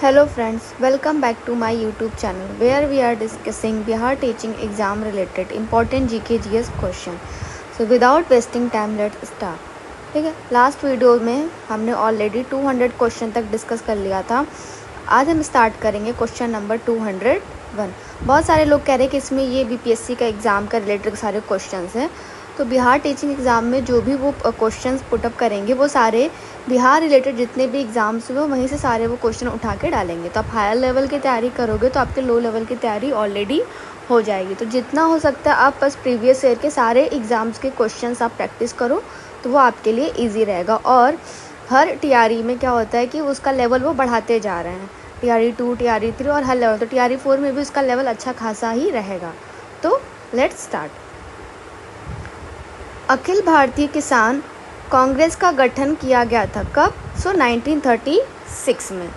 Hello friends, welcome back to my YouTube channel where we are discussing Bihar teaching exam related important GK GS question. So without wasting time let's start. ठीक है, last video में हमने already 200 question तक discuss कर लिया था। आज हम स्टार्ट करेंगे क्वेश्चन नंबर 201। बहुत सारे लोग कह रहे हैं कि इसमें ये बीपीएससी का एग्ज़ाम का रिलेटेड सारे क्वेश्चंस हैं, तो बिहार टीचिंग एग्ज़ाम में जो भी वो क्वेश्चंस पुटअप करेंगे वो सारे बिहार रिलेटेड जितने भी एग्ज़ाम्स हुए वहीं से सारे वो क्वेश्चन उठा के डालेंगे। तो आप हायर लेवल की तैयारी करोगे तो आपके लो लेवल की तैयारी ऑलरेडी हो जाएगी। तो जितना हो सकता है आप बस प्रीवियस ईयर के सारे एग्ज़ाम्स के क्वेश्चंस आप प्रैक्टिस करो तो वो आपके लिए ईजी रहेगा। और हर टीआरई में क्या होता है कि उसका लेवल वो बढ़ाते जा रहे हैं, टीआरई 2, टीआरई 3 और हर लेवल, तो टीआरई 4 में भी उसका लेवल अच्छा खासा ही रहेगा। तो लेट्स स्टार्ट। अखिल भारतीय किसान कांग्रेस का गठन किया गया था कब? 1936 में।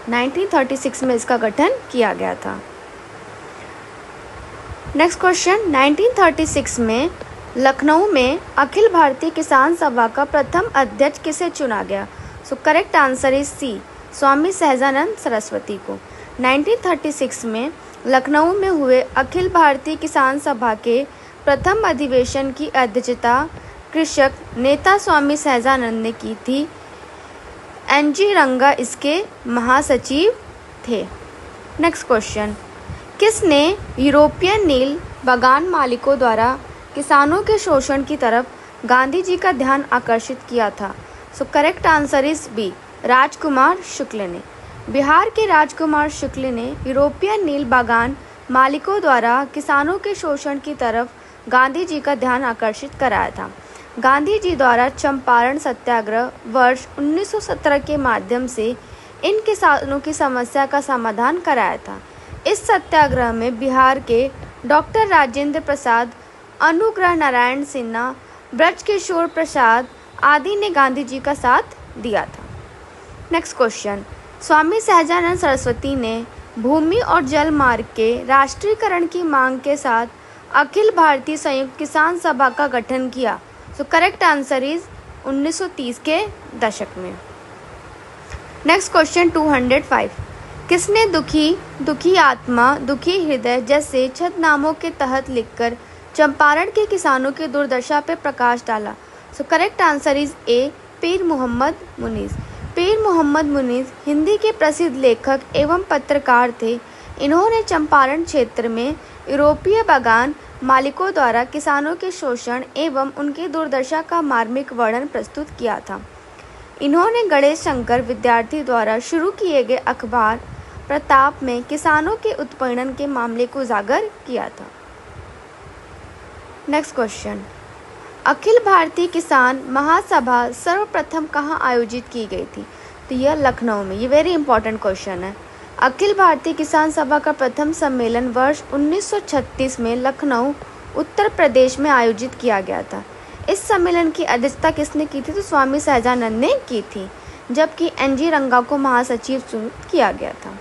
1936 में इसका गठन किया गया था। नेक्स्ट क्वेश्चन, 1936 में लखनऊ में अखिल भारतीय किसान सभा का प्रथम अध्यक्ष किसे चुना गया? So correct answer is C, Swami Sahajanand Saraswati को। 1936 में लखनऊ में हुए अखिल भारतीय किसान सभा के प्रथम अधिवेशन की अध्यक्षता कृषक नेता स्वामी सहजानंद ने की थी। एनजी रंगा इसके महासचिव थे। नेक्स्ट क्वेश्चन, किसने यूरोपियन नील बागान मालिकों द्वारा किसानों के शोषण की तरफ गांधी जी का ध्यान आकर्षित किया था? So correct answer is B, Rajkumar Shukla ने। बिहार के राजकुमार शुक्ल ने यूरोपियन नील बागान मालिकों द्वारा किसानों के शोषण की तरफ गांधी जी का ध्यान आकर्षित कराया था। गांधी जी द्वारा चंपारण सत्याग्रह वर्ष 1917 के माध्यम से इन किसानों की समस्या का समाधान कराया था। इस सत्याग्रह में बिहार के डॉक्टर राजेंद्र प्रसाद, अनुग्रह नारायण सिन्हा, ब्रजकिशोर प्रसाद आदि ने गांधी जी का साथ दिया था। नेक्स्ट क्वेश्चन, स्वामी सहजानंद सरस्वती ने भूमि और जल मार्ग के राष्ट्रीयकरण की मांग के साथ अखिल भारतीय संयुक्त किसान सभा का गठन किया। सो करेक्ट आंसर इज 1930 के दशक में। नेक्स्ट क्वेश्चन 205, किसने दुखी आत्मा दुखी हृदय जैसे छद्मनामों के तहत लिखकर चंपारण के किसानों की दुर्दशा पर प्रकाश डाला? सो correct answer is A, Pir Mohammad Muniz. Pir Mohammad Muniz Hindi के प्रसिद्ध लेखक एवं पत्रकार थे। इन्होंने चंपारण क्षेत्र में यूरोपीय बागान मालिकों द्वारा किसानों के शोषण एवं उनकी दुर्दशा का मार्मिक वर्णन प्रस्तुत किया था। इन्होंने गणेश शंकर विद्यार्थी द्वारा शुरू किए गए अखबार प्रताप में किसानों के उत्पीड़न के मामले को उजागर किया था। नेक्स्ट क्वेश्चन, अखिल भारतीय किसान महासभा सर्वप्रथम कहाँ आयोजित की गई थी? तो यह लखनऊ में। ये वेरी इंपॉर्टेंट क्वेश्चन है। अखिल भारतीय किसान सभा का प्रथम सम्मेलन वर्ष 1936 में लखनऊ उत्तर प्रदेश में आयोजित किया गया था। इस सम्मेलन की अध्यक्षता किसने की थी? तो स्वामी सहजानंद ने की थी, जबकि एनजी रंगा को महासचिव चुनित किया गया था।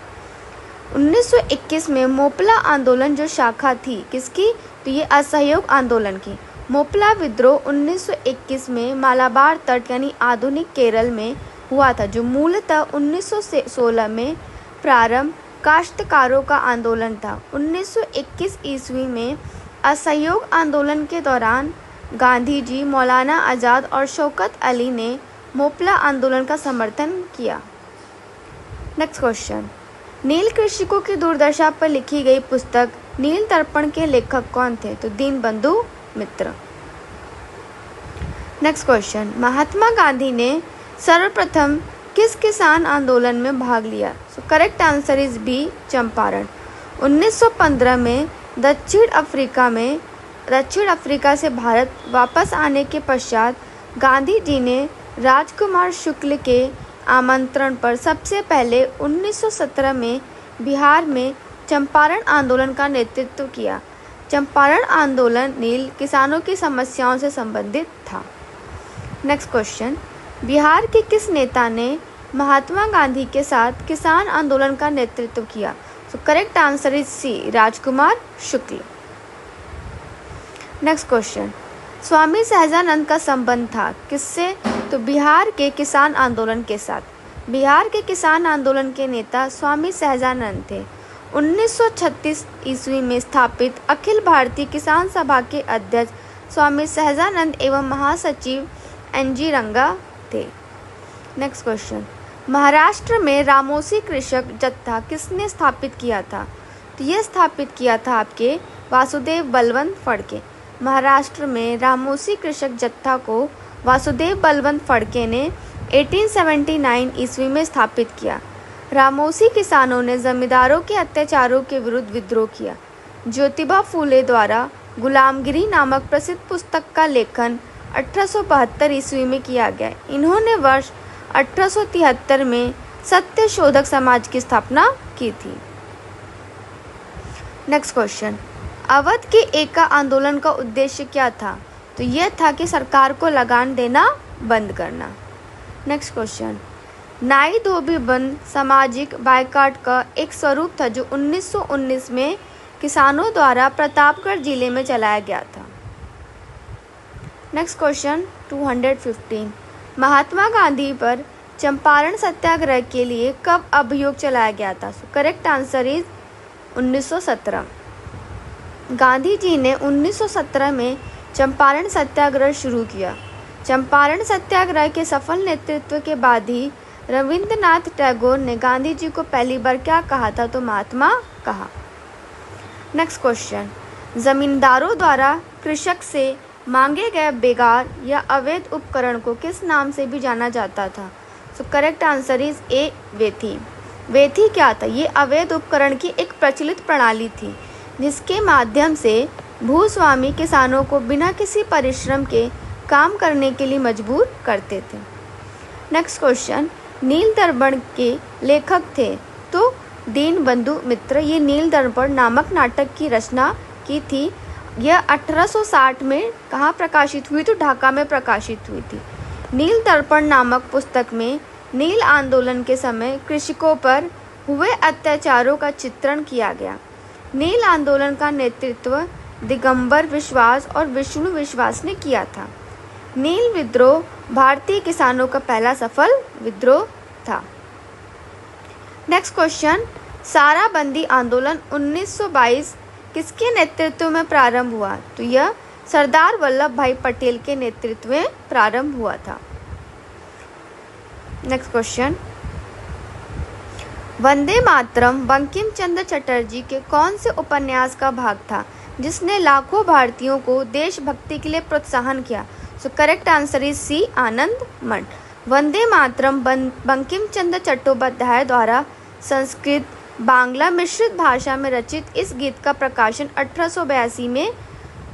1921 में मोपला आंदोलन जो शाखा थी किसकी? तो ये असहयोग आंदोलन की। मोपला विद्रोह 1921 में मालाबार तट यानी आधुनिक केरल में हुआ था, जो मूलतः 1916 में प्रारंभ काश्तकारों का आंदोलन था। 1921 ईस्वी में असहयोग आंदोलन के दौरान गांधी जी, मौलाना आज़ाद और शौकत अली ने मोपला आंदोलन का समर्थन किया। नेक्स्ट क्वेश्चन, नील कृषकों की दुर्दशा पर लिखी गई पुस्तक नील दर्पण के लेखक कौन थे? तो दीनबंधु मित्र। नेक्स्ट क्वेश्चन, महात्मा गांधी ने सर्वप्रथम किस किसान आंदोलन में भाग लिया? So correct answer is B, Champaran. 1915 में दक्षिण अफ्रीका से भारत वापस आने के पश्चात गांधी जी ने राजकुमार शुक्ल के आमंत्रण पर सबसे पहले 1917 में बिहार में चंपारण आंदोलन का नेतृत्व किया। चंपारण आंदोलन नील किसानों की समस्याओं से संबंधित था। नेक्स्ट क्वेश्चन, बिहार के किस नेता ने महात्मा गांधी के साथ किसान आंदोलन का नेतृत्व किया? So correct answer is C, Rajkumar Shukla. Next question, Swami Sahajanand का संबंध था किससे? तो बिहार के किसान आंदोलन के साथ। बिहार के किसान आंदोलन के नेता स्वामी सहजानंद थे। 1936 ईस्वी में स्थापित अखिल भारतीय किसान सभा के अध्यक्ष स्वामी सहजानंद एवं महासचिव एनजी रंगा थे। नेक्स्ट क्वेश्चन, महाराष्ट्र में रामोसी कृषक जत्था किसने स्थापित किया था? तो यह स्थापित किया था आपके वासुदेव बलवंत फड़के। महाराष्ट्र में रामोसी कृषक जत्था को वासुदेव बलवंत फड़के ने 1879 ईस्वी में स्थापित किया। रामोसी किसानों ने जमींदारों के अत्याचारों के विरुद्ध विद्रोह किया। ज्योतिबा फूले द्वारा गुलामगिरी नामक प्रसिद्ध पुस्तक का लेखन 1872 ईस्वी में किया गया। इन्होंने वर्ष 1873 में सत्य शोधक समाज की स्थापना की थी। नेक्स्ट क्वेश्चन, अवध के एका आंदोलन का उद्देश्य क्या था? तो यह था कि सरकार को लगान देना बंद करना। नेक्स्ट क्वेश्चन, नाई धोबी बंद सामाजिक बायकॉट का एक स्वरूप था जो 1919 में किसानों द्वारा प्रतापगढ़ जिले में चलाया गया था। नेक्स्ट क्वेश्चन 215, महात्मा गांधी पर चंपारण सत्याग्रह के लिए कब अभियोग चलाया गया था? Correct answer is 1917। Gandhi ji ने 1917 में चंपारण सत्याग्रह शुरू किया। चंपारण सत्याग्रह के सफल नेतृत्व के बाद ही रविंद्रनाथ टैगोर ने गांधी जी को पहली बार क्या कहा था? तो महात्मा कहा। नेक्स्ट क्वेश्चन, जमींदारों द्वारा कृषक से मांगे गए बेगार या अवैध उपकरण को किस नाम से भी जाना जाता था? So correct answer is A, वेथी। वेथी क्या था? ये अवैध उपकरण की एक प्रचलित प्रणाली थी जिसके माध्यम से भूस्वामी किसानों को बिना किसी परिश्रम के काम करने के लिए मजबूर करते थे। नेक्स्ट क्वेश्चन, नील दर्पण के लेखक थे तो दीनबंधु मित्र। ये नील दर्पण नामक नाटक की रचना की थी। यह 1860 में कहाँ प्रकाशित हुई? तो ढाका में प्रकाशित हुई थी। नील दर्पण नामक पुस्तक में नील आंदोलन के समय कृषकों पर हुए अत्याचारों का चित्रण किया गया। नील आंदोलन का नेतृत्व दिगंबर विश्वास और विष्णु विश्वास ने किया था। नील विद्रोह भारतीय किसानों का पहला सफल विद्रोह था। नेक्स्ट क्वेश्चन, साराबंदी आंदोलन 1922 किसके नेतृत्व में प्रारंभ हुआ? तो यह सरदार वल्लभ भाई पटेल के नेतृत्व में प्रारंभ हुआ था। नेक्स्ट क्वेश्चन, वंदे मातरम बंकिम चंद्र चटर्जी के कौन से उपन्यास का भाग था जिसने लाखों भारतीयों को देशभक्ति के लिए प्रोत्साहन किया? So correct answer is C, Anand Math. Vande मातरम बंकिम चंद्र चट्टोपाध्याय द्वारा संस्कृत बांग्ला मिश्रित भाषा में रचित इस गीत का प्रकाशन 1882 में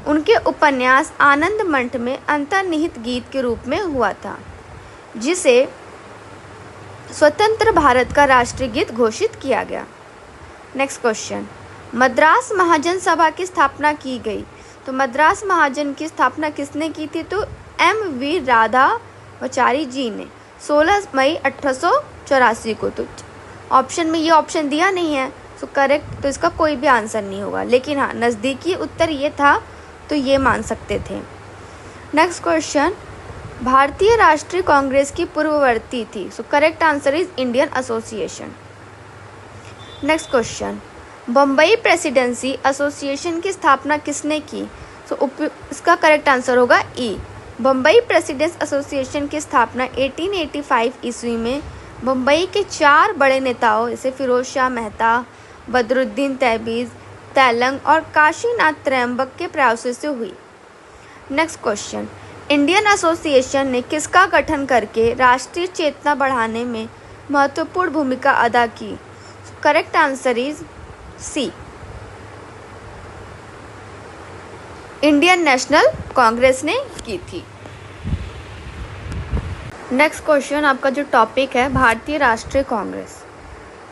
उनके उपन्यास आनंद मंठ में अंतर्निहित गीत के रूप में हुआ था, जिसे स्वतंत्र भारत का राष्ट्रीय गीत घोषित किया गया। नेक्स्ट क्वेश्चन, मद्रास महाजन सभा की स्थापना की गई। तो मद्रास महाजन की स्थापना किसने की थी? तो M.V. राधावचारी जी ने 16 मई 1884 को। तो ऑप्शन में ये ऑप्शन दिया नहीं है तो करेक्ट, तो इसका कोई भी आंसर नहीं होगा, लेकिन हाँ नज़दीकी उत्तर ये था तो ये मान सकते थे। नेक्स्ट क्वेश्चन, भारतीय राष्ट्रीय कांग्रेस की पूर्ववर्ती थी। So correct answer is Indian association. Next question, Bombay presidency association की स्थापना किसने की? सो इसका करेक्ट आंसर होगा ई। बम्बई प्रेसिडेंस एसोसिएशन की स्थापना 1885 ईस्वी में मुंबई के 4 बड़े नेताओं जैसे फिरोज शाह मेहता, बदरुद्दीन तैयबीज, तेलंग और काशीनाथ त्र्यंबक के प्रयासों से हुई। नेक्स्ट क्वेश्चन, इंडियन एसोसिएशन ने किसका गठन करके राष्ट्रीय चेतना बढ़ाने में महत्वपूर्ण भूमिका अदा की? Correct answer is C, Indian National Congress ने की थी। नेक्स्ट क्वेश्चन, आपका जो टॉपिक है भारतीय राष्ट्रीय कांग्रेस।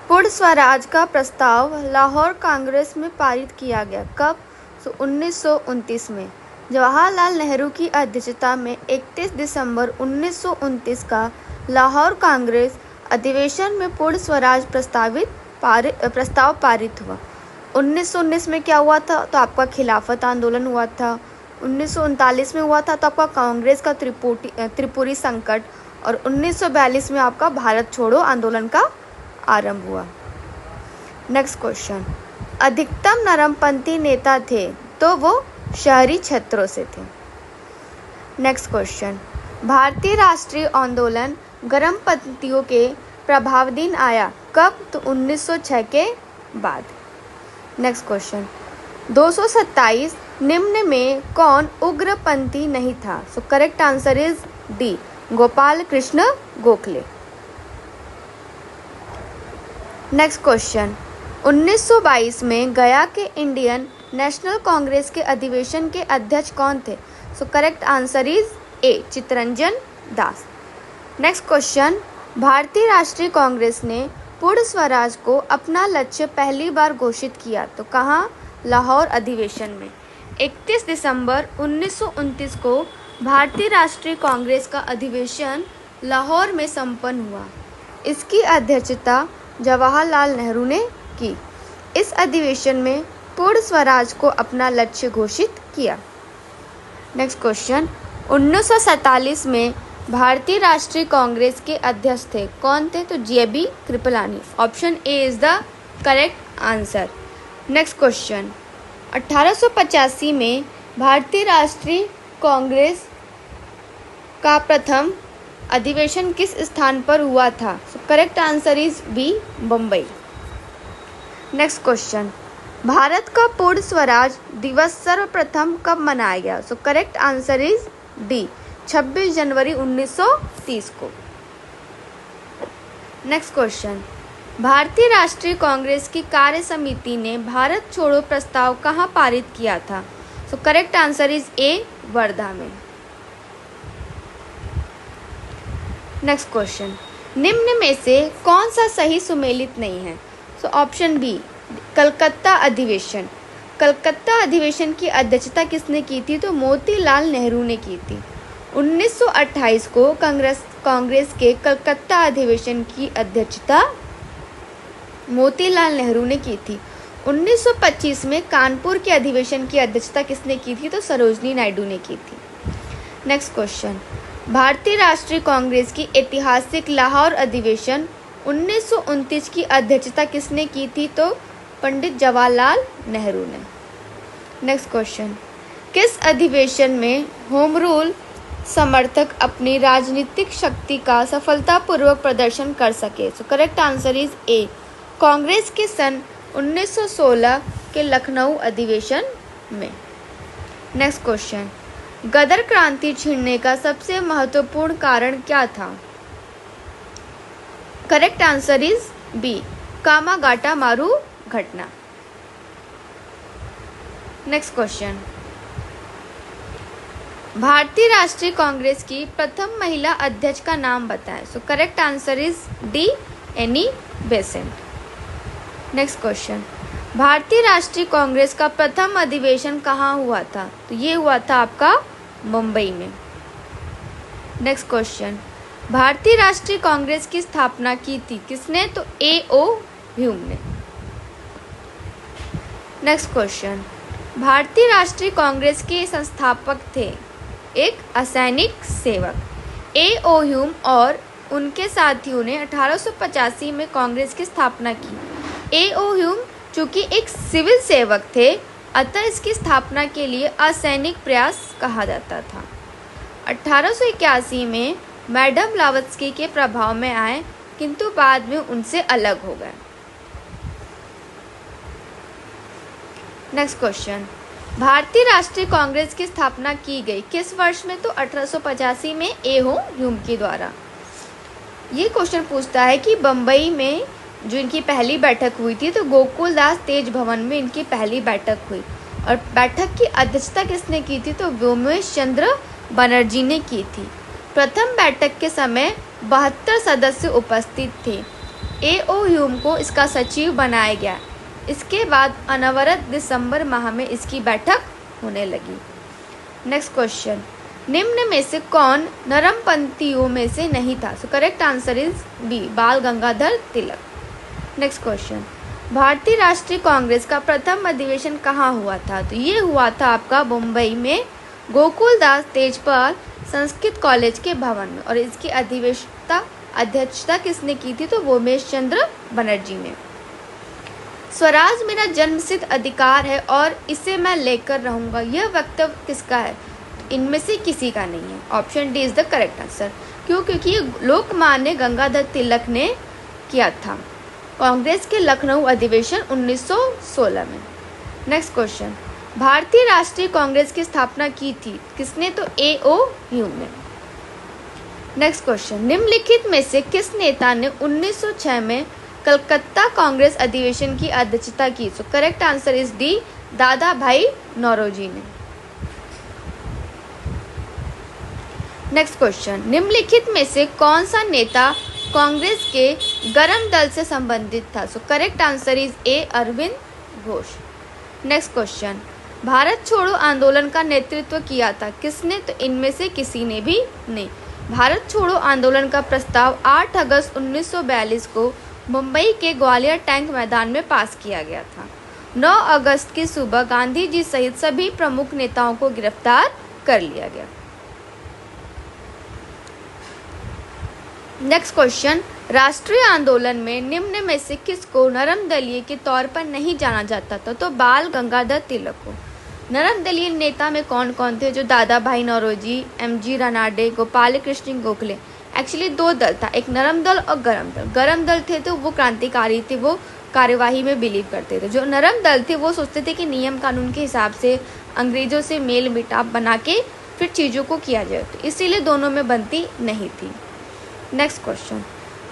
पूर्ण स्वराज का प्रस्ताव लाहौर कांग्रेस में पारित किया गया कब? 1929 में। जवाहरलाल नेहरू की अध्यक्षता में 31 दिसंबर 1929 का लाहौर कांग्रेस अधिवेशन में पूर्ण स्वराज प्रस्ताव पारित हुआ। 1919 में क्या हुआ था? तो आपका खिलाफत आंदोलन हुआ था। 1939 में हुआ था तो आपका कांग्रेस का त्रिपुरी संकट, और 1942 में आपका भारत छोड़ो आंदोलन का आरंभ हुआ। नेक्स्ट क्वेश्चन, अधिकतम नरमपंथी नेता थे तो वो शहरी क्षेत्रों से थे। नेक्स्ट क्वेश्चन, भारतीय राष्ट्रीय आंदोलन गर्मपंथियों के प्रभावाधीन आया कब? तो 1906 के बाद। नेक्स्ट क्वेश्चन, 227 निम्न में कौन उग्रपंथी नहीं था? So correct answer is D, Gopal Krishna Gokhale. Next question, 1922 में गया के इंडियन नेशनल कांग्रेस के अधिवेशन के अध्यक्ष कौन थे? सो correct answer is A, Chittaranjan Das. Next question, भारतीय राष्ट्रीय कांग्रेस ने पूर्ण स्वराज को अपना लक्ष्य पहली बार घोषित किया तो कहाँ? लाहौर अधिवेशन में। 31 दिसंबर 1929 को भारतीय राष्ट्रीय कांग्रेस का अधिवेशन लाहौर में संपन्न हुआ। इसकी अध्यक्षता जवाहरलाल नेहरू ने की। इस अधिवेशन में पूर्ण स्वराज को अपना लक्ष्य घोषित किया। नेक्स्ट क्वेश्चन, 1947 में भारतीय राष्ट्रीय कांग्रेस के अध्यक्ष थे कौन थे? तो JB Kripalani. Option A is the correct answer. Next question, 1885 में भारतीय राष्ट्रीय कांग्रेस का प्रथम अधिवेशन किस स्थान पर हुआ था? So correct answer is B, Bombay. Next question, Bharat का पूर्ण स्वराज दिवस सर्वप्रथम कब मनाया गया? So correct answer is D, 26 जनवरी 1930 को। नेक्स्ट क्वेश्चन, भारतीय राष्ट्रीय कांग्रेस की कार्य समिति ने भारत छोड़ो प्रस्ताव कहाँ पारित किया था? So correct answer is A, Wardha में। नेक्स्ट क्वेश्चन, निम्न में से कौन सा सही सुमेलित नहीं है? सो ऑप्शन बी, कलकत्ता अधिवेशन। कलकत्ता अधिवेशन की अध्यक्षता किसने की थी? तो मोतीलाल नेहरू ने की थी। 1928 को कांग्रेस के कलकत्ता अधिवेशन की अध्यक्षता मोतीलाल नेहरू ने की थी। 1925 में कानपुर के अधिवेशन की अध्यक्षता किसने की थी? तो सरोजनी नायडू ने की थी। नेक्स्ट क्वेश्चन, भारतीय राष्ट्रीय कांग्रेस की ऐतिहासिक लाहौर अधिवेशन 1929 की अध्यक्षता किसने की थी? तो पंडित जवाहरलाल नेहरू ने। नेक्स्ट क्वेश्चन, किस अधिवेशन में होम रूल समर्थक अपनी राजनीतिक शक्ति का सफलतापूर्वक प्रदर्शन कर सके? सो करेक्ट आंसर इज ए, कांग्रेस के सन 1916 के लखनऊ अधिवेशन में। नेक्स्ट क्वेश्चन, गदर क्रांति छिड़ने का सबसे महत्वपूर्ण कारण क्या था? Correct answer is B, Komagata Maru घटना। नेक्स्ट क्वेश्चन, भारतीय राष्ट्रीय कांग्रेस की प्रथम महिला अध्यक्ष का नाम बताएं। सो correct answer is D, Annie Besant. Next question, भारतीय राष्ट्रीय कांग्रेस का प्रथम अधिवेशन कहाँ हुआ था? तो ये हुआ था आपका मुंबई में। नेक्स्ट क्वेश्चन, भारतीय राष्ट्रीय कांग्रेस की स्थापना की थी किसने? तो A.O. ह्यूम ने। नेक्स्ट क्वेश्चन, भारतीय राष्ट्रीय कांग्रेस के संस्थापक थे एक असैनिक सेवक। A.O. ह्यूम और उनके साथियों ने 1885 में कांग्रेस की स्थापना की। A.O. ह्यूम चूंकि एक सिविल सेवक थे अतः इसकी स्थापना के लिए असैनिक प्रयास कहा जाता था। 1881 में मैडम ब्लावत्स्की के प्रभाव में आए किंतु बाद में उनसे अलग हो गए। नेक्स्ट क्वेश्चन, भारतीय राष्ट्रीय कांग्रेस की स्थापना की गई किस वर्ष में? तो 1885 में A.O. ह्यूम के द्वारा। ये क्वेश्चन पूछता है कि बम्बई में जो इनकी पहली बैठक हुई थी तो गोकुल दास तेज भवन में इनकी पहली बैठक हुई और बैठक की अध्यक्षता किसने की थी? तो व्योमेश चंद्र बनर्जी ने की थी। प्रथम बैठक के समय 72 सदस्य उपस्थित थे। A.O. ह्यूम को इसका सचिव बनाया गया। इसके बाद अनवरत दिसंबर माह में इसकी बैठक होने लगी। नेक्स्ट क्वेश्चन, निम्न में से कौन नरमपंथियों में से नहीं था? So correct answer is B, Bal Gangadhar Tilak. Next question, भारतीय राष्ट्रीय कांग्रेस का प्रथम अधिवेशन कहाँ हुआ था? तो ये हुआ था आपका मुंबई में गोकुल दास तेजपाल संस्कृत कॉलेज के भवन में। और इसकी अध्यक्षता किसने की थी? तो उमेश चंद्र बनर्जी ने। स्वराज मेरा जन्मसिद्ध अधिकार है और इसे मैं लेकर रहूंगा, यह वक्तव्य किसका है? इनमें से किसी का नहीं है। Option D is the correct answer. क्यों? क्योंकि ये लोकमान्य गंगाधर तिलक ने किया था कांग्रेस के लखनऊ अधिवेशन 1916 में। नेक्स्ट क्वेश्चन, भारतीय राष्ट्रीय कांग्रेस की स्थापना की थी किसने? तो A.O. ह्यूम ने। नेक्स्ट क्वेश्चन, निम्नलिखित में से किस नेता ने 1906 में कलकत्ता कांग्रेस अधिवेशन की अध्यक्षता की? So correct answer is D, दादा भाई नौरोजी ने। नेक्स्ट क्वेश्चन, निम्नलिखित में से कौन सा नेता कांग्रेस के गरम दल से संबंधित था? So correct answer is A, Aurobindo Ghosh. Next question, Bharat छोड़ो आंदोलन का नेतृत्व किया था किसने? तो इनमें से किसी ने भी नहीं। भारत छोड़ो आंदोलन का प्रस्ताव 8 अगस्त 1942 को मुंबई के ग्वालियर टैंक मैदान में पास किया गया था। 9 अगस्त की सुबह गांधी जी सहित सभी प्रमुख नेताओं को गिरफ्तार कर लिया गया। नेक्स्ट क्वेश्चन, राष्ट्रीय आंदोलन में निम्न में से किसको नरम दलीय के तौर पर नहीं जाना जाता था? तो बाल गंगाधर तिलक को। नरम दलीय नेता में कौन कौन थे? जो दादा भाई नौरोजी, M.G. रानाडे, गोपाल कृष्ण गोखले। एक्चुअली 2 दल था, एक नरम दल और गरम दल। गरम दल थे तो वो क्रांतिकारी थे, वो कार्यवाही में बिलीव करते थे। जो नरम दल थे वो सोचते थे कि नियम कानून के हिसाब से अंग्रेजों से मेल मिटाप बना के फिर चीज़ों को किया जाए, तो इसीलिए दोनों में बनती नहीं थी। नेक्स्ट क्वेश्चन,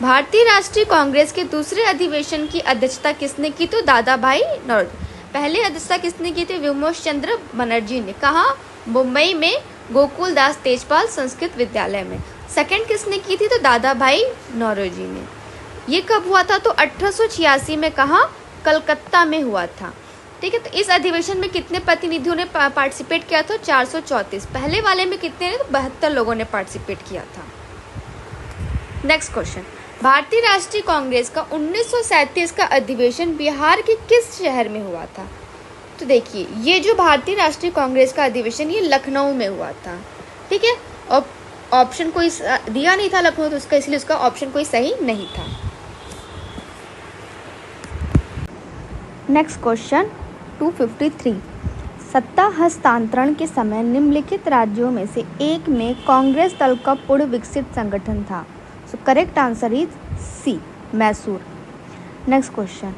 भारतीय राष्ट्रीय कांग्रेस के दूसरे अधिवेशन की अध्यक्षता किसने की? तो दादा भाई नौरोजी। पहले अध्यक्षता किसने की थी? उमेश चंद्र बनर्जी ने। कहाँ? मुंबई में गोकुल दास तेजपाल संस्कृत विद्यालय में। सेकंड किसने की थी? तो दादा भाई नौरोजी ने। ये कब हुआ था? तो 1886 में। कहाँ? कलकत्ता में हुआ था। ठीक है, तो इस अधिवेशन में कितने प्रतिनिधियों ने पार्टिसिपेट किया था? 434। पहले वाले में कितने ने? तो 72 लोगों ने पार्टिसिपेट किया था। नेक्स्ट क्वेश्चन, भारतीय राष्ट्रीय कांग्रेस का 1937 का अधिवेशन बिहार के किस शहर में हुआ था? तो देखिए, ये जो भारतीय राष्ट्रीय कांग्रेस का अधिवेशन ये लखनऊ में हुआ था। ठीक है, और ऑप्शन कोई दिया नहीं था लखनऊ, तो उसका इसलिए उसका ऑप्शन कोई सही नहीं था। नेक्स्ट क्वेश्चन 253, सत्ता हस्तांतरण के समय निम्नलिखित राज्यों में से एक में कांग्रेस दल का पूर्ण विकसित संगठन था। So correct answer is C, Mysore. Next question,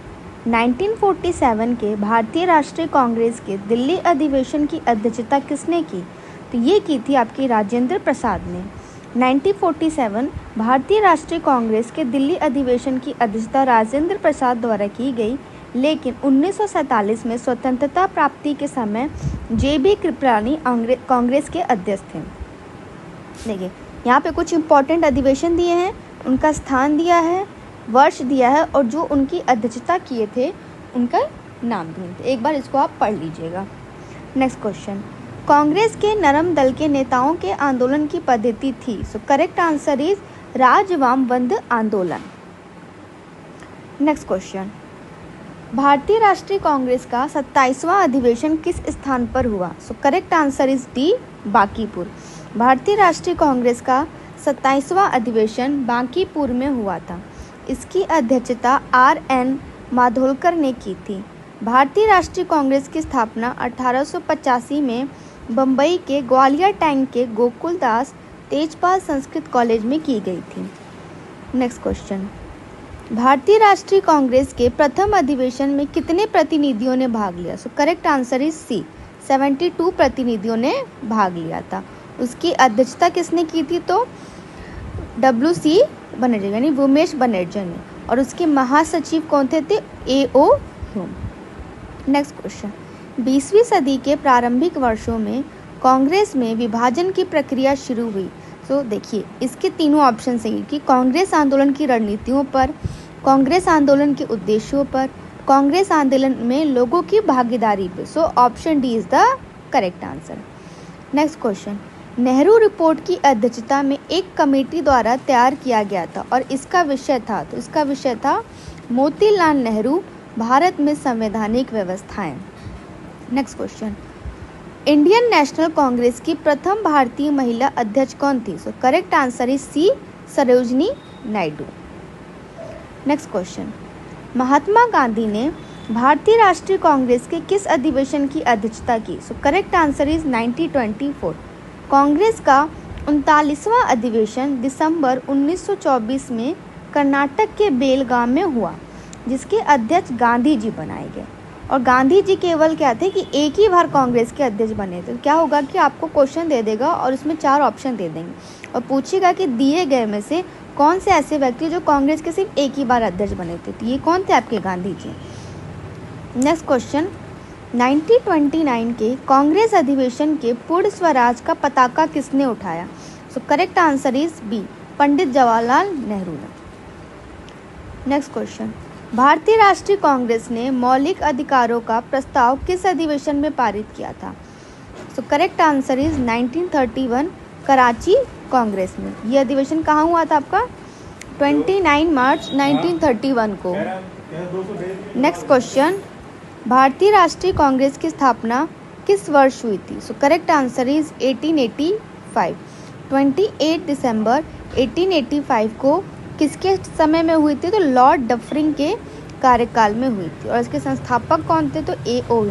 1947 के भारतीय राष्ट्रीय कांग्रेस के दिल्ली अधिवेशन की अध्यक्षता किसने की? तो ये की थी आपकी राजेंद्र प्रसाद ने। 1947 भारतीय राष्ट्रीय कांग्रेस के दिल्ली अधिवेशन की अध्यक्षता राजेंद्र प्रसाद द्वारा की गई, लेकिन 1947 में स्वतंत्रता प्राप्ति के समय JB कृपलानी कांग्रेस के अध्यक्ष थे। देखिए, यहाँ पे कुछ इम्पोर्टेंट अधिवेशन दिए हैं, उनका स्थान दिया है, वर्ष दिया है, और जो उनकी अध्यक्षता किए थे उनका नाम दिए थे। एक बार इसको आप पढ़ लीजिएगा। नेक्स्ट क्वेश्चन, कांग्रेस के नरम दल के नेताओं के आंदोलन की पद्धति थी। सो करेक्ट आंसर इज राजवाम बंद आंदोलन। नेक्स्ट क्वेश्चन, भारतीय राष्ट्रीय कांग्रेस का 27वां अधिवेशन किस स्थान पर हुआ? So correct answer is D, Bankipur. भारतीय राष्ट्रीय कांग्रेस का 27वां अधिवेशन बांकीपुर में हुआ था। इसकी अध्यक्षता R.N. माधोलकर ने की थी। भारतीय राष्ट्रीय कांग्रेस की स्थापना 1885 में बम्बई के ग्वालियर टैंक के गोकुल दास तेजपाल संस्कृत कॉलेज में की गई थी। नेक्स्ट क्वेश्चन, भारतीय राष्ट्रीय कांग्रेस के प्रथम अधिवेशन में कितने प्रतिनिधियों ने भाग लिया? So correct answer is C, 72 प्रतिनिधियों ने भाग लिया था। उसकी अध्यक्षता किसने की थी? तो WC बनर्जी यानी उमेश बनर्जी ने। और उसके महासचिव कौन थे? A.O. ह्यूम। नेक्स्ट क्वेश्चन, 20वीं सदी के प्रारंभिक वर्षों में कांग्रेस में विभाजन की प्रक्रिया शुरू हुई। सो देखिए, इसके तीनों ऑप्शन सही कि कांग्रेस आंदोलन की रणनीतियों पर, कांग्रेस आंदोलन के उद्देश्यों पर, कांग्रेस आंदोलन में लोगों की भागीदारी पर। So option D is the correct answer. Next question, Nehru report की अध्यक्षता में एक कमेटी द्वारा तैयार किया गया था और इसका विषय था मोतीलाल नेहरू, भारत में संवैधानिक व्यवस्थाएं। Next question, Indian National Congress की प्रथम भारतीय महिला अध्यक्ष कौन थी? So correct answer is C, Sarojini Naidu. Next question, Mahatma Gandhi ने भारतीय राष्ट्रीय कांग्रेस के किस अधिवेशन की अध्यक्षता की? So correct answer is 1924। Congress का 39वां अधिवेशन दिसंबर 1924 में कर्नाटक के बेलगाम में हुआ, जिसके अध्यक्ष गांधी जी बनाए गए। और गांधी जी केवल क्या थे कि एक ही बार कांग्रेस के अध्यक्ष बने थे। क्या होगा कि आपको क्वेश्चन दे देगा और उसमें 4 ऑप्शन दे देंगे और पूछेगा कि दिए गए में से कौन से ऐसे व्यक्ति जो कांग्रेस के सिर्फ एक ही बार अध्यक्ष बने थे। तो ये कौन थे? आपके गांधी जी। नेक्स्ट क्वेश्चन, 1929 के कांग्रेस अधिवेशन के पूर्ण स्वराज का पताका किसने उठाया? So correct answer is B, Pandit Jawaharlal Nehru ने। नेक्स्ट क्वेश्चन, भारतीय राष्ट्रीय कांग्रेस ने मौलिक अधिकारों का प्रस्ताव किस अधिवेशन में पारित किया था? So correct answer is 1931 Karachi Congress में। ये अधिवेशन कहाँ हुआ था आपका? 29 मार्च 1931 को। नेक्स्ट क्वेश्चन, भारतीय राष्ट्रीय कांग्रेस की स्थापना किस वर्ष हुई थी? So correct answer is 1885। 28 दिसंबर 1885 को किसके समय में हुई थी? तो लॉर्ड डफरिन के कार्यकाल में हुई थी। और इसके संस्थापक कौन थे? तो ए.ओ.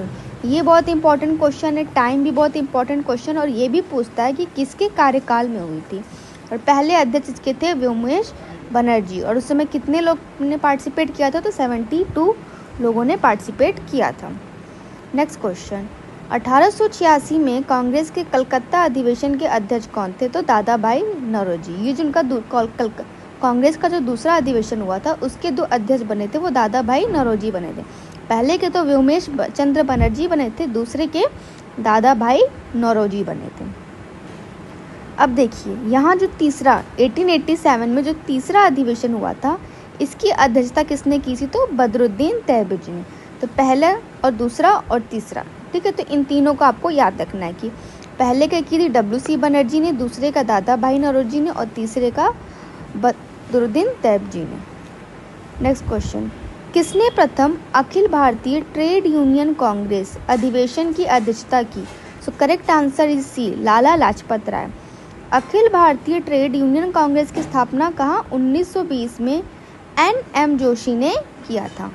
ये बहुत इंपॉर्टेंट क्वेश्चन है, टाइम भी बहुत इंपॉर्टेंट क्वेश्चन, और ये भी पूछता है कि किसके कार्यकाल में हुई थी। और पहले अध्यक्ष इसके थे व्योमेश बनर्जी। और उस समय कितने लोग ने पार्टिसिपेट किया था? तो 72 लोगों ने पार्टिसिपेट किया था। नेक्स्ट क्वेश्चन, 1886 में कांग्रेस के कलकत्ता अधिवेशन के अध्यक्ष कौन थे? तो दादा भाई नौरोजी। ये जिनका कांग्रेस का जो दूसरा अधिवेशन हुआ था उसके 2 अध्यक्ष बने थे, वो दादा भाई नौरोजी बने थे। पहले के तो व्योमेश चंद्र बनर्जी बने थे, दूसरे के दादा भाई नौरोजी बने थे। अब देखिए यहाँ जो तीसरा 1887 में जो तीसरा अधिवेशन हुआ था, इसकी अध्यक्षता किसने की थी? तो बदरुद्दीन तैयबजी ने। तो पहला और दूसरा और तीसरा, ठीक है। तो इन तीनों को आपको याद रखना है कि पहले का की थी WC बनर्जी ने, दूसरे का दादा भाई नौरोजी ने, और तीसरे का बदरुद्दीन तैयबजी ने। नेक्स्ट क्वेश्चन, किसने प्रथम अखिल भारतीय ट्रेड यूनियन कांग्रेस अधिवेशन की अध्यक्षता की? So correct answer is C, Lala Lajpat Rai. अखिल भारतीय ट्रेड यूनियन कांग्रेस की स्थापना कहाँ? 1920 में NM जोशी ने किया था।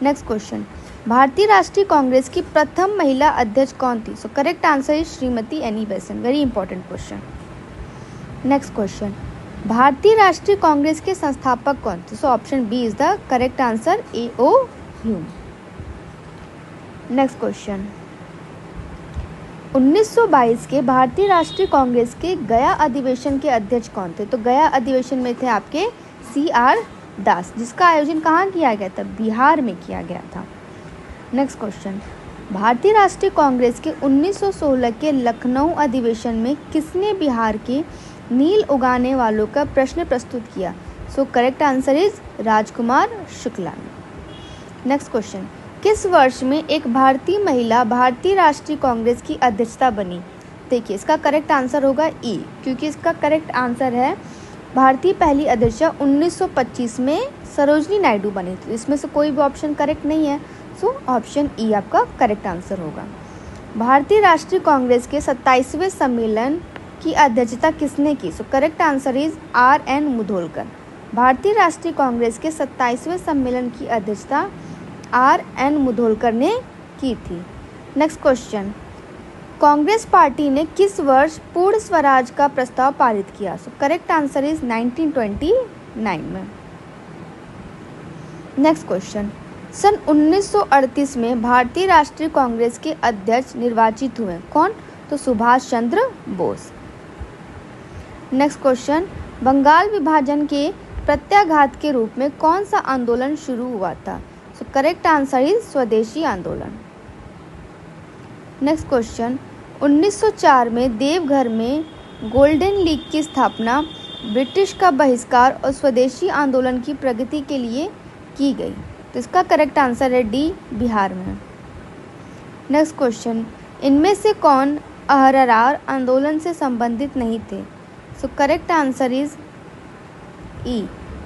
नेक्स्ट क्वेश्चन, भारतीय राष्ट्रीय कांग्रेस की प्रथम महिला अध्यक्ष कौन थी? So correct answer is Shrimati Annie Besant. Very important question. Next question, भारतीय राष्ट्रीय कांग्रेस के संस्थापक कौन थे? So option B is the correct answer, A.O. Hume. Next question, 1922 के भारतीय राष्ट्रीय कांग्रेस के गया अधिवेशन के अध्यक्ष कौन थे? तो गया अधिवेशन में थे आपके C.R. दास, जिसका आयोजन कहाँ किया गया था? बिहार में किया गया था। नेक्स्ट क्वेश्चन, भारतीय राष्ट्रीय कांग्रेस के 1916 के लखनऊ अधिवेशन में किसने बिहार के नील उगाने वालों का प्रश्न प्रस्तुत किया? So correct answer is Rajkumar Shukla ने। नेक्स्ट क्वेश्चन, किस वर्ष में एक भारतीय महिला भारतीय राष्ट्रीय कांग्रेस की अध्यक्षता बनी? देखिए इसका करेक्ट आंसर होगा ई, क्योंकि इसका करेक्ट आंसर है भारतीय पहली अध्यक्षा 1925 में सरोजनी नायडू बनी थी। इसमें से कोई भी ऑप्शन करेक्ट नहीं है, सो ऑप्शन ई आपका करेक्ट आंसर होगा। भारतीय राष्ट्रीय कांग्रेस के 27वें सम्मेलन की अध्यक्षता किसने की? So correct answer is R.N. Mudholkar. भारतीय राष्ट्रीय कांग्रेस के 27वें सम्मेलन की अध्यक्षता R.N. मुधोलकर ने की थी। नेक्स्ट क्वेश्चन, कांग्रेस पार्टी ने किस वर्ष पूर्ण स्वराज का प्रस्ताव पारित किया? सो करेक्ट आंसर इज 1929 में। नेक्स्ट क्वेश्चन, सन 1938 में भारतीय राष्ट्रीय कांग्रेस के अध्यक्ष निर्वाचित हुए कौन? तो सुभाष चंद्र बोस। नेक्स्ट क्वेश्चन, बंगाल विभाजन के प्रत्याघात के रूप में कौन सा आंदोलन शुरू हुआ था? सो करेक्ट आंसर इज स्वदेशी आंदोलन। नेक्स्ट क्वेश्चन, 1904 में देवघर में गोल्डन लीग की स्थापना ब्रिटिश का बहिष्कार और स्वदेशी आंदोलन की प्रगति के लिए की गई। तो इसका करेक्ट आंसर है डी, बिहार में। नेक्स्ट क्वेश्चन, इनमें से कौन अहररार आंदोलन से संबंधित नहीं थे? सो करेक्ट आंसर इज ई,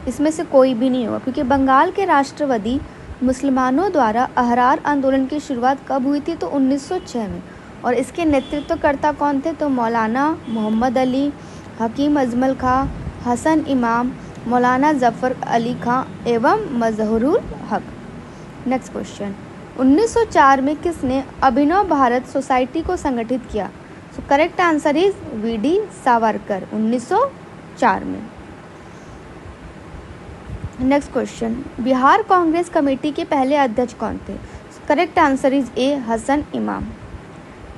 इसमें से कोई भी नहीं होगा, क्योंकि बंगाल के राष्ट्रवादी मुसलमानों द्वारा अहरार आंदोलन की शुरुआत कब हुई थी? तो 1906 में। और इसके नेतृत्वकर्ता कौन थे? तो मौलाना मोहम्मद अली, हकीम अजमल खां, हसन इमाम, मौलाना जफ़र अली खां एवं मजहरुल हक। नेक्स्ट क्वेश्चन, 1904 में किसने अभिनव भारत सोसाइटी को संगठित किया? So correct answer is V D. Savarkar, 1904 में। Next question, Bihar Congress committee के पहले अध्यक्ष कौन थे? Correct answer is A. Hasan Imam.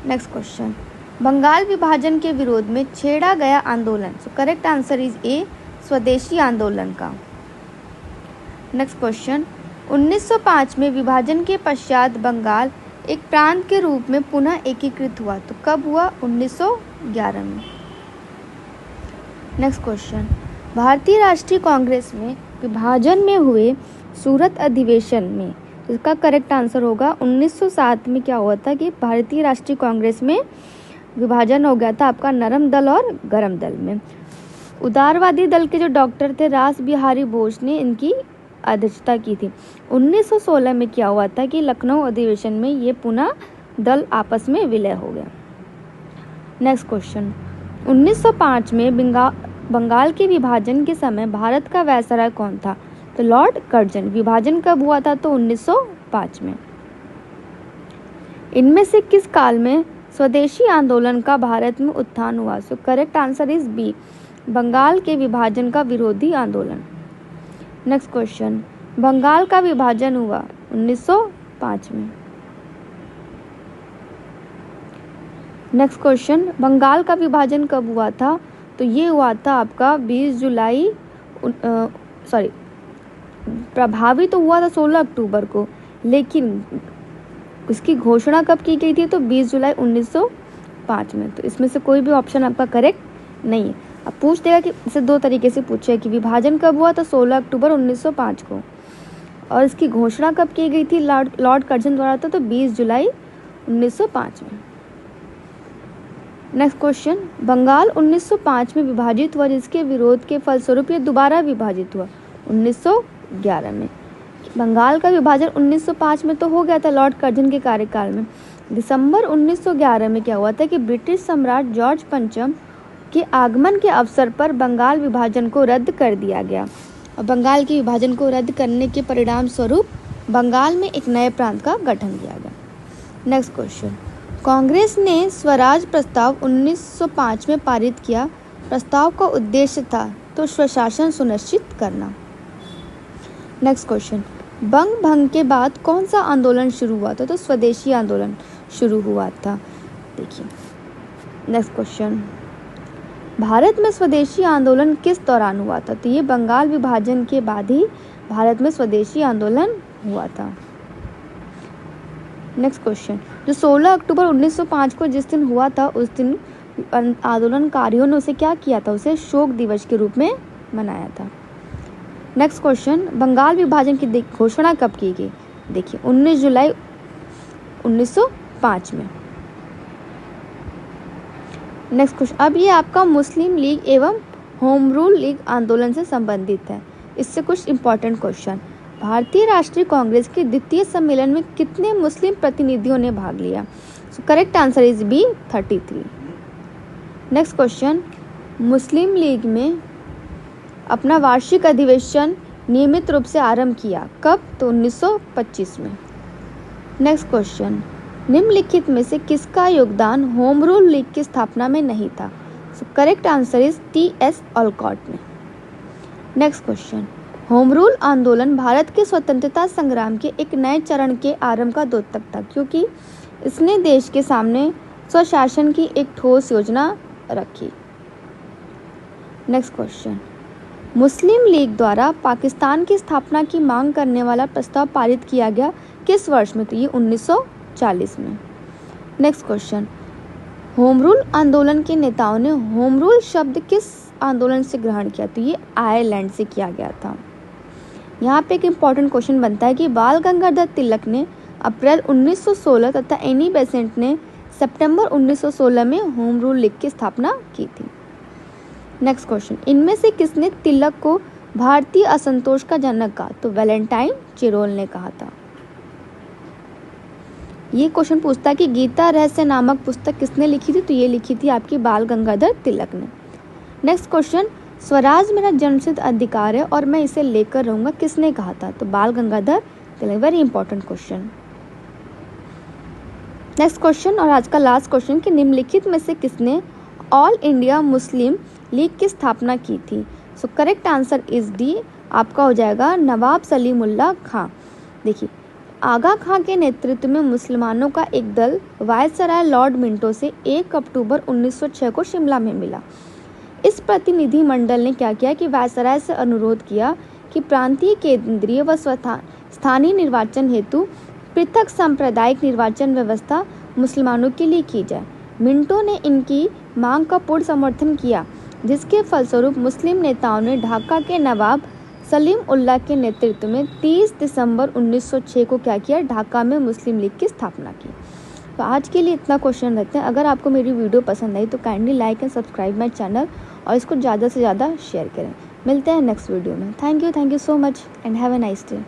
Next question, Bengal विभाजन के विरोध में छेड़ा गया आंदोलन? सो करेक्ट आंसर इज ए. स्वदेशी आंदोलन का। नेक्स्ट क्वेश्चन, 1905 में विभाजन के पश्चात बंगाल एक प्रांत के रूप में पुनः एकीकृत हुआ, तो कब हुआ? 1911 में। नेक्स्ट क्वेश्चन, भारतीय राष्ट्रीय कांग्रेस में विभाजन में हुए सूरत अधिवेशन में, इसका करेक्ट आंसर होगा 1907 में क्या हुआ था कि भारतीय राष्ट्रीय कांग्रेस में विभाजन हो गया था आपका नरम दल और गरम दल में। उदारवादी दल के जो डॉक्टर थे रास बिहारी बोस ने इनकी अध्यक्षता की थी। 1916 में क्या हुआ था कि लखनऊ अधिवेशन में ये पुनः दल आपस में विलय हो गया। नेक्स्ट क्वेश्चन, 1905 में बंगाल के विभाजन के समय भारत का वायसराय कौन था? तो लॉर्ड कर्जन। विभाजन कब हुआ था? तो 1905 में। इनमें से किस काल में स्वदेशी आंदोलन का भारत में उत्थान हुआ? So correct answer is B. Bengal के विभाजन का विरोधी आंदोलन। नेक्स्ट क्वेश्चन, बंगाल का विभाजन हुआ 1905 में। नेक्स्ट क्वेश्चन, बंगाल का विभाजन कब हुआ था? तो ये हुआ था आपका 20 जुलाई प्रभावी तो हुआ था 16 अक्टूबर को, लेकिन उसकी घोषणा कब की गई थी? तो 20 जुलाई 1905 में। तो इसमें से कोई भी ऑप्शन आपका करेक्ट नहीं है। अब पूछ देगा कि इसे दो तरीके से पूछे कि विभाजन कब हुआ? तो 16 अक्टूबर 1905 को, और इसकी घोषणा कब की गई थी लॉर्ड कर्जन द्वारा? तो 20 जुलाई 1905 में। नेक्स्ट क्वेश्चन, बंगाल 1905 में विभाजित हुआ जिसके विरोध के फलस्वरूप ये दोबारा विभाजित हुआ 1911 में। बंगाल का विभाजन 1905 में तो हो गया था लॉर्ड कर्जन के कार्यकाल में। दिसंबर 1911 में क्या हुआ था कि ब्रिटिश सम्राट जॉर्ज पंचम के आगमन के अवसर पर बंगाल विभाजन को रद्द कर दिया गया, और बंगाल के विभाजन को रद्द करने के परिणाम स्वरूप बंगाल में एक नए प्रांत का गठन किया गया। नेक्स्ट क्वेश्चन, कांग्रेस ने स्वराज प्रस्ताव 1905 में पारित किया। प्रस्ताव का उद्देश्य था तो स्वशासन सुनिश्चित करना। नेक्स्ट क्वेश्चन, बंग भंग के बाद कौन सा आंदोलन शुरू हुआ था? तो स्वदेशी आंदोलन शुरू हुआ था। देखिए नेक्स्ट क्वेश्चन, भारत में स्वदेशी आंदोलन किस दौरान हुआ था? तो ये बंगाल विभाजन के बाद ही भारत में स्वदेशी आंदोलन हुआ था। नेक्स्ट क्वेश्चन, जो 16 अक्टूबर 1905 को जिस दिन हुआ था उस दिन आंदोलनकारियों ने उसे क्या किया था? उसे शोक दिवस के रूप में मनाया था। नेक्स्ट क्वेश्चन, बंगाल विभाजन की घोषणा कब की गई? देखिए 19 जुलाई 1905 में। नेक्स्ट क्वेश्चन, अब ये आपका मुस्लिम लीग एवं होम रूल लीग आंदोलन से संबंधित है। इससे कुछ इंपॉर्टेंट क्वेश्चन, भारतीय राष्ट्रीय कांग्रेस के द्वितीय सम्मेलन में कितने मुस्लिम प्रतिनिधियों ने भाग लिया? So correct answer is B, 33। Next question, Muslim League में अपना वार्षिक अधिवेशन नियमित रूप से आरंभ किया कब? तो 1925 में। नेक्स्ट क्वेश्चन, निम्नलिखित में से किसका योगदान होम रूल लीग की स्थापना में नहीं था? So correct answer is T.S.. Olcott ने। नेक्स्ट क्वेश्चन, होम रूल आंदोलन भारत के स्वतंत्रता संग्राम के एक नए चरण के आरंभ का द्योतक था, क्योंकि इसने देश के सामने स्वशासन की एक ठोस योजना रखी। नेक्स्ट क्वेश्चन, मुस्लिम लीग द्वारा पाकिस्तान की स्थापना की मांग करने वाला प्रस्ताव पारित किया गया किस वर्ष में? तो ये 1940 में। नेक्स्ट क्वेश्चन, होम रूल आंदोलन के नेताओं ने होम रूल शब्द किस आंदोलन से ग्रहण किया? तो ये आयरलैंड से किया गया था। यहाँ पे एक इम्पॉर्टेंट क्वेश्चन बनता है कि बाल गंगाधर तिलक ने अप्रैल 1916 तथा एनी बेसेंट ने सितंबर 1916 में होम रूल लीग की स्थापना की थी। नेक्स्ट क्वेश्चन, इनमें से किसने तिलक को भारतीय असंतोष का जनक कहा? तो वैलेंटाइन चिरोल ने कहा था। ये क्वेश्चन पूछता है कि गीता रहस्य नामक पुस्तक किसने लिखी थी, तो ये लिखी थी आपकी बाल गंगाधर तिलक ने। नेक्स्ट क्वेश्चन, स्वराज मेरा जन्मसिद्ध अधिकार है और मैं इसे लेकर रहूंगा, किसने कहा था, तो Bal Gangadhar Tilak. Very important question. Next question और आज का लास्ट क्वेश्चन कि निम्नलिखित में से किसने ऑल इंडिया मुस्लिम लीग की स्थापना की थी। So correct answer is D, आपका हो जाएगा नवाब सलीमुल्लाह खां। देखिए, आगा खां के नेतृत्व में मुसलमानों का एक दल वायसराय लॉर्ड मिंटो से 1 अक्टूबर 1906 को शिमला में मिला। इस प्रतिनिधि मंडल ने क्या किया कि वायसराय से अनुरोध किया कि प्रांतीय, केंद्रीय व स्थानीय निर्वाचन हेतु पृथक सांप्रदायिक निर्वाचन व्यवस्था मुसलमानों के लिए की जाए। मिंटो ने इनकी मांग का पूर्ण समर्थन किया, जिसके फलस्वरूप मुस्लिम नेताओं ने ढाका के नवाब सलीम उल्लाह के नेतृत्व में 30 दिसंबर 1906 को क्या किया, ढाका में मुस्लिम लीग की स्थापना की। तो आज के लिए इतना क्वेश्चन रहते हैं। अगर आपको मेरी वीडियो पसंद आई तो kindly like and subscribe my channel और इसको ज़्यादा से ज़्यादा शेयर करें। मिलते हैं नेक्स्ट वीडियो में। Thank you so much and have a nice day.